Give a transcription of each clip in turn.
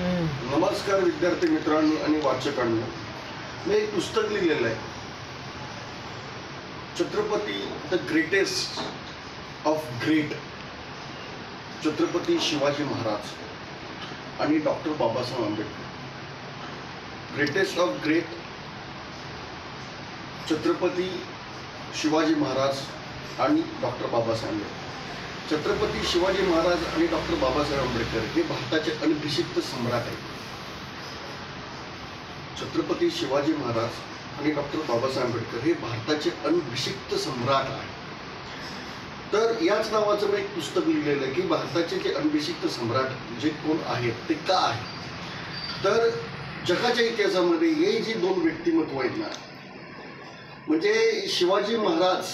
नमस्कार विद्यार्थी मित्रांनो आणि वाचकांनो, मी एक पुस्तक लिहिलेलं आहे, Chhatrapati the greatest of great, Chhatrapati Shivaji Maharaj आणि doctor Babasaheb Ambedkar. Greatest of great, Chhatrapati Shivaji Maharaj आणि डॉक्टर बाबासाहेब आंबेडकर. छत्रपती शिवाजी महाराज आणि डॉक्टर बाबासाहेब आंबेडकर हे भारताचे अनभिषिक्त सम्राट आहेत. छत्रपती शिवाजी महाराज आणि डॉक्टर बाबासाहेब आंबेडकर हे भारताचे अनभिषिक्त सम्राट आहेत. तर याच नावाचं मी एक पुस्तक लिहिलेलं आहे की भारताचे जे अनभिषिक्त सम्राट जे कोण आहेत ते का आहेत. तर जगाच्या इतिहासामध्ये हे जे दोन व्यक्तिमत्व आहेत ना, म्हणजे शिवाजी महाराज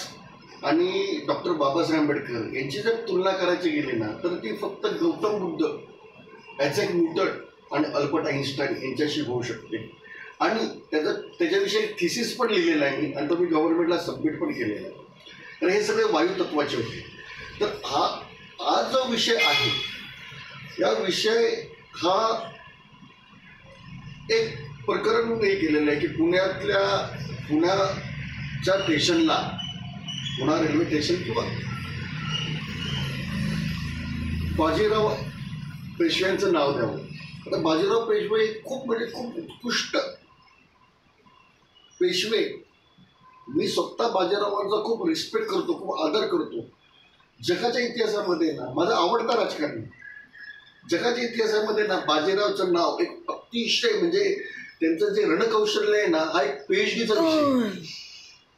आणि डॉक्टर बाबासाहेब आंबेडकर यांची जर तुलना करायची गेली ना, तर ती फक्त गौतम बुद्ध, ॲझॅक न्यूटन आणि अल्बर्ट आइन्स्टाईन यांच्याशी होऊ शकते. आणि त्याच्याविषयी थिसिस पण लिहिलेला आहे मी, आणि तो मी गव्हर्नमेंटला सबमिट पण केलेला आहे. तर हे सगळे वायुतत्वाचे होते. तर हा जो विषय आहे, या विषय हा एक प्रकरण हे केलेलं आहे की पुण्याच्या स्टेशनला, पुणा रेल्वे स्टेशन किंवा बाजीराव पेशव्यांचं नाव द्यावं. आता बाजीराव पेशवे खूप उत्कृष्ट पेशवे. मी स्वतः बाजीरावांचा खूप रिस्पेक्ट करतो, खूप आदर करतो. जगाच्या इतिहासामध्ये ना माझा आवडता राजकारणी, जगाच्या इतिहासामध्ये ना बाजीरावचं नाव एक अतिशय, म्हणजे त्यांचं जे रणकौशल्य आहे ना, हा एक पीएचडीचा विषय.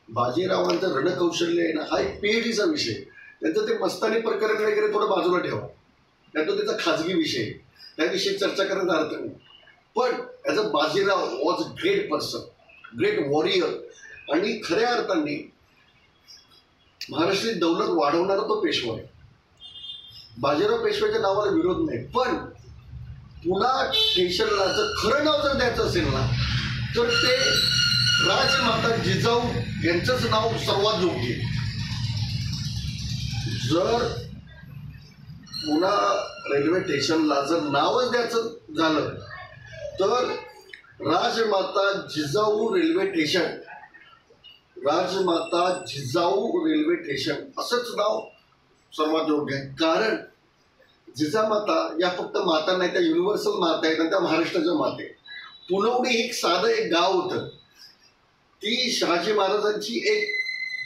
बाजीरावांचं रणकौशल्य आहे ना, हा एक पीएचडीचा विषय. त्यांचं ते मस्तानी प्रकरण वगैरे थोडं बाजूला ठेवा, त्यातून त्याचा खाजगी विषय, त्याविषयी चर्चा करण्याचा अर्थ नाही. पण as a Bajirao was a great person, great warrior, आणि खऱ्या अर्थाने महाराष्ट्राची दौलत वाढवणारा तो पेशवा आहे. बाजीराव पेशव्याच्या नावाला विरोध नाही, पण पुणा स्टेशनला जर खरं नाव जर द्यायचं असेल ना, तर ते राजमाता जिजाऊ यांचंच नाव सर्वात योग्य. जर पुणा रेल्वे स्टेशनला जर नावच द्यायचं झालं तर राजमाता जिजाऊ रेल्वे स्टेशन, राजमाता जिजाऊ रेल्वे स्टेशन असंच नाव सर्वात योग्य आहे. कारण जिजामाता या फक्त माता नाही, त्या युनिव्हर्सल माता आहेत आणि त्या महाराष्ट्राच्या माता आहेत. पुनवडी एक साधं एक गाव होतं, ती शहाजी महाराजांची एक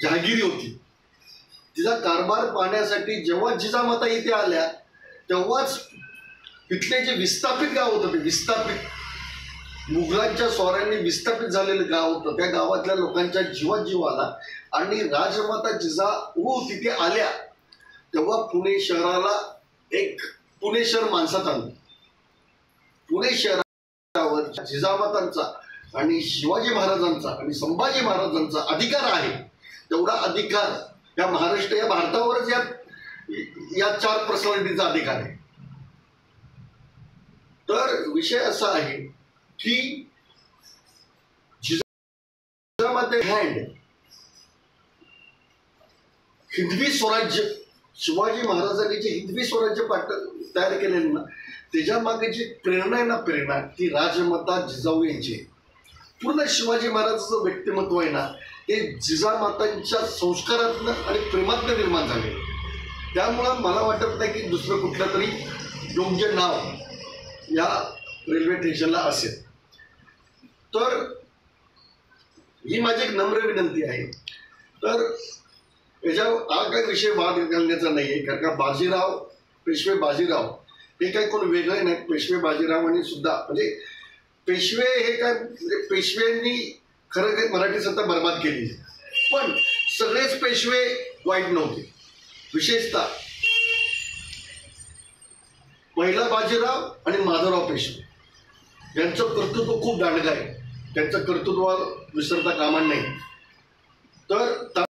जहागिरी होती. तिचा कारभार पाहण्यासाठी जेव्हा जिजामाता इथे आल्या तेव्हाच इथले जे विस्थापित गाव होतं, ते विस्थापित मुघलांच्या स्वाऱ्यांनी विस्थापित झालेलं गाव होतं, त्या गावातल्या लोकांच्या जीवात जीव आला. आणि राजमाता जिजाऊ तिथे आल्या तेव्हा पुणे शहराला एक पुणे शहर माणसात आलं. पुणे शहरावर जिजामातांचा आणि शिवाजी महाराजांचा आणि संभाजी महाराजांचा अधिकार आहे. तेवढा अधिकार या महाराष्ट्र, या भारतावरच या चार पर्सनॅलिटीचा अधिकार आहे. तर विषय असा आहे की जिजामाते हँड हिंदवी स्वराज्य, शिवाजी महाराजांनी जे हिंदवी स्वराज्य तयार केलेलं ना, त्याच्या मागे जी प्रेरणा आहे ना, प्रेरणा ती राजमाता जिजाऊ यांची. पूर्ण शिवाजी महाराजांचं व्यक्तिमत्व आहे ना, हे जिजामातांच्या संस्कारातनं आणि प्रेमातनं निर्माण झाले. त्यामुळं मला वाटत नाही की दुसरं कुठलं तरी योग्य नाव या रेल्वे स्टेशनला असेल. तर ही माझी एक नम्र विनंती आहे. तर याच्यावर हा काही विषय वाद घालण्याचा नाही आहे, कारण का बाजीराव, पेशवे बाजीराव हे काही कोण वेगळे नाहीत. पेशवे बाजीरावांनी सुद्धा, म्हणजे पेशवे हे काय, म्हणजे पेशव्यांनी खरं काही मराठी सत्ता बर्बाद केली, पण सगळेच पेशवे वाईट नव्हते. विशेषतः पहिला बाजीराव आणि माधवराव पेशवे यांचं कर्तृत्व खूप दांडगं आहे. त्यांचं कर्तृत्व विसरता कामा नाही. तर